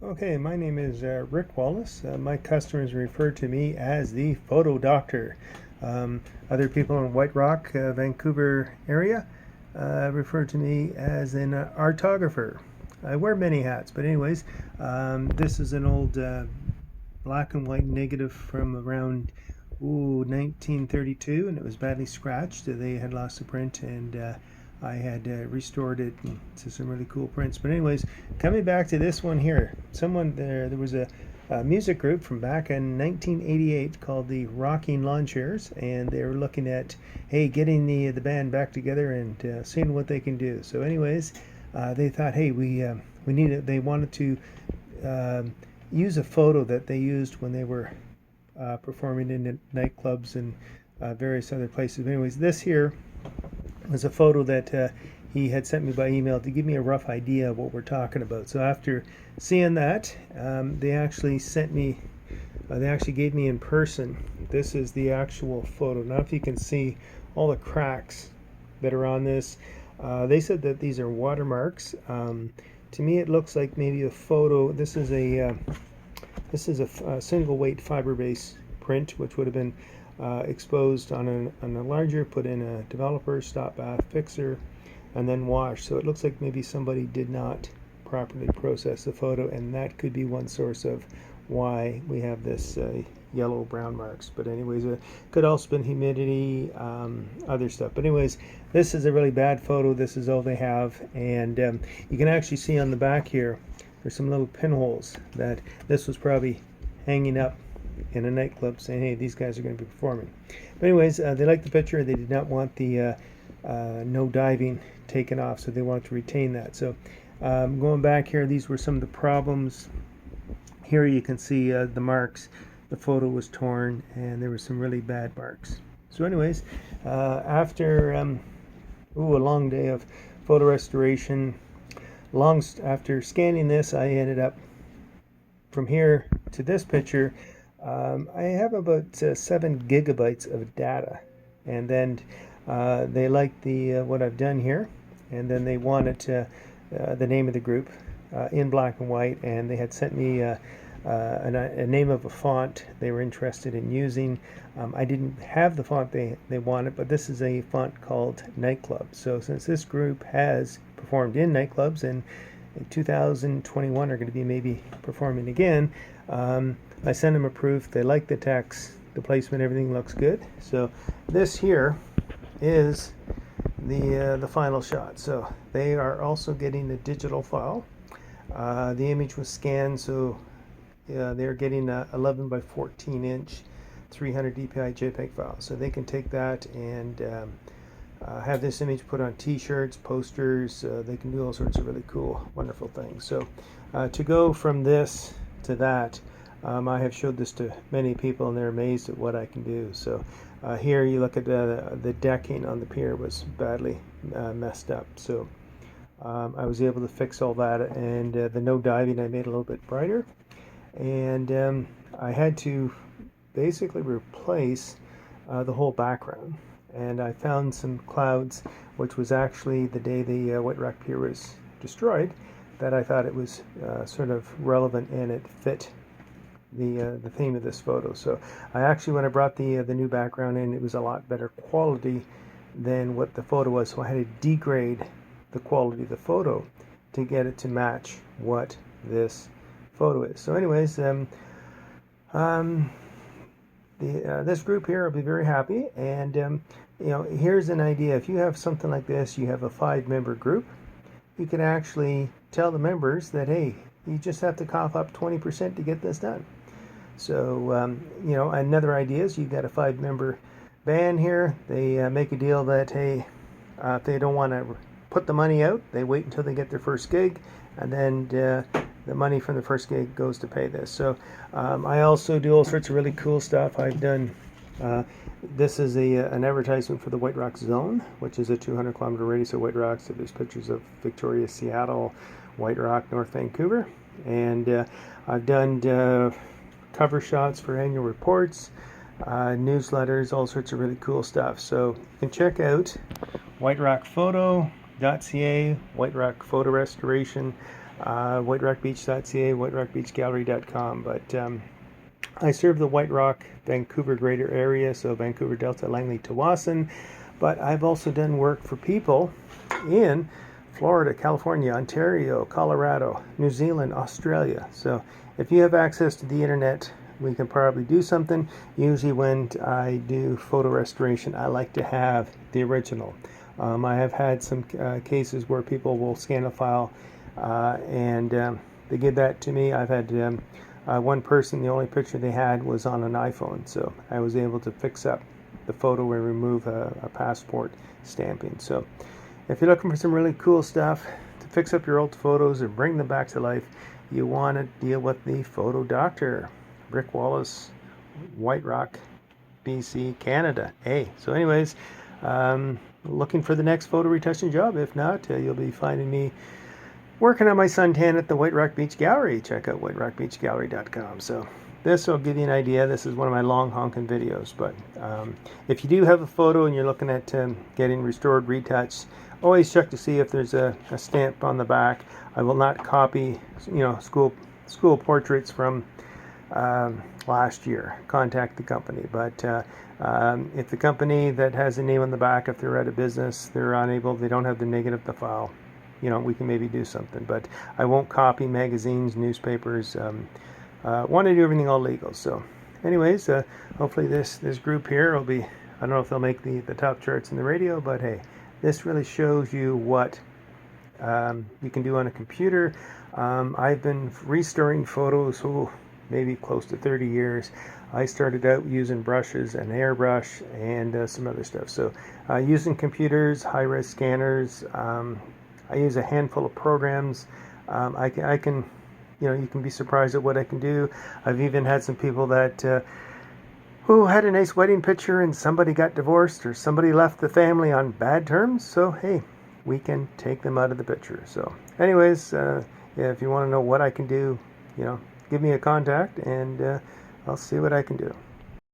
Okay, my name is Ric Wallace. My customers refer to me as the photo doctor. Other people in White Rock, Vancouver area refer to me as an artographer. I wear many hats, but anyways, this is an old black and white negative from around 1932, and it was badly scratched. They had lost the print, and I had restored it to some really cool prints. But anyways, coming back to this one here, there was a music group from back in 1988 called the Rocking Lawn Chairs, and they were looking at, hey, getting the band back together and seeing what they can do. So anyways, they thought, hey, we needed. They wanted to use a photo that they used when they were performing in the nightclubs and various other places. But anyways, this here was a photo that he had sent me by email to give me a rough idea of what we're talking about. So after seeing that, they actually sent me, they actually gave me in person. This is the actual photo. Now if you can see all the cracks that are on this, they said that these are watermarks. To me, it looks like maybe a photo. This is a single weight fiber base print, which would have been exposed on a larger, put in a developer, stop bath fixer, and then washed. So it looks like maybe somebody did not properly process the photo, and that could be one source of why we have this yellow brown marks. But anyways, it could also been humidity, other stuff. But anyways, this is a really bad photo. This is all they have, and you can actually see on the back here there's some little pinholes that this was probably hanging up in a nightclub saying, hey, these guys are going to be performing. But anyways, they liked the picture. They did not want the no diving taken off, so they wanted to retain that. So going back here, these were some of the problems. Here you can see the marks. The photo was torn, and there were some really bad marks. So anyways, after a long day of photo restoration, after scanning this, I ended up from here to this picture. I have about 7 gigabytes of data, and then they liked the what I've done here, and then they wanted the name of the group in black and white, and they had sent me a name of a font they were interested in using. I didn't have the font they wanted, but this is a font called Nightclub. So since this group has performed in nightclubs and in 2021 are going to be maybe performing again, I sent them a proof. They like the text, the placement, everything looks good. So this here is the final shot. So they are also getting a digital file. The image was scanned, so they're getting a 11 by 14 inch 300 dpi JPEG file. So they can take that and have this image put on t-shirts, posters. They can do all sorts of really cool, wonderful things. So to go from this to that, I have showed this to many people, and they're amazed at what I can do. So here you look at the decking on the pier was badly messed up. So I was able to fix all that, and the no diving I made a little bit brighter. And I had to basically replace the whole background. And I found some clouds, which was actually the day the White Rock Pier was destroyed, that I thought it was sort of relevant, and it fit the theme of this photo. So I actually, when I brought the new background in, it was a lot better quality than what the photo was. So I had to degrade the quality of the photo to get it to match what this photo is. So anyways, this group here will be very happy, and you know, here's an idea. If you have something like this, you have a 5-member group, you can actually tell the members that, hey, you just have to cough up 20% to get this done. So you know, another idea is you've got a 5-member band here. They make a deal that, hey, if they don't want to put the money out, they wait until they get their first gig, and then the money from the first gig goes to pay this. So I also do all sorts of really cool stuff. I've done this is an advertisement for the White Rock Zone, which is a 200-kilometer radius of White Rock. So there's pictures of Victoria, Seattle, White Rock, North Vancouver, and I've done cover shots for annual reports, newsletters, all sorts of really cool stuff. So you can check out whiterockphoto.ca, White Rock Photo Restoration. whiterockbeach.ca, whiterockbeachgallery.com. But I serve the White Rock, Vancouver greater area, so Vancouver, Delta, Langley, Tawasin. But I've also done work for people in Florida, California, Ontario, Colorado, New Zealand, Australia. So if you have access to the internet, we can probably do something. Usually when I do photo restoration, I like to have the original. I have had some cases where people will scan a file and they give that to me. I've had one person, the only picture they had was on an iPhone, so I was able to fix up the photo and remove a passport stamping. So if you're looking for some really cool stuff to fix up your old photos or bring them back to life, you want to deal with the Photo Doctor, Ric Wallace, White Rock, BC, Canada. Hey, so anyways, looking for the next photo retouching job. If not, you'll be finding me working on my suntan at the White Rock Beach Gallery. Check out whiterockbeachgallery.com. So this will give you an idea. This is one of my long honking videos. But if you do have a photo and you're looking at getting restored, retouched, always check to see if there's a stamp on the back. I will not copy, school portraits from last year. Contact the company. But if the company that has a name on the back, if they're out of business, they're unable, they don't have the negative to file, we can maybe do something. But I won't copy magazines, newspapers. Want to do everything all legal. So anyways, hopefully this group here will be, I don't know if they'll make the top charts in the radio, but hey, this really shows you what you can do on a computer. I've been restoring photos maybe close to 30 years. I started out using brushes and airbrush and some other stuff. So using computers, high-res scanners, I use a handful of programs. I can, you can be surprised at what I can do. I've even had some people that who had a nice wedding picture and somebody got divorced or somebody left the family on bad terms. So hey, we can take them out of the picture. So anyways, if you want to know what I can do, give me a contact and I'll see what I can do.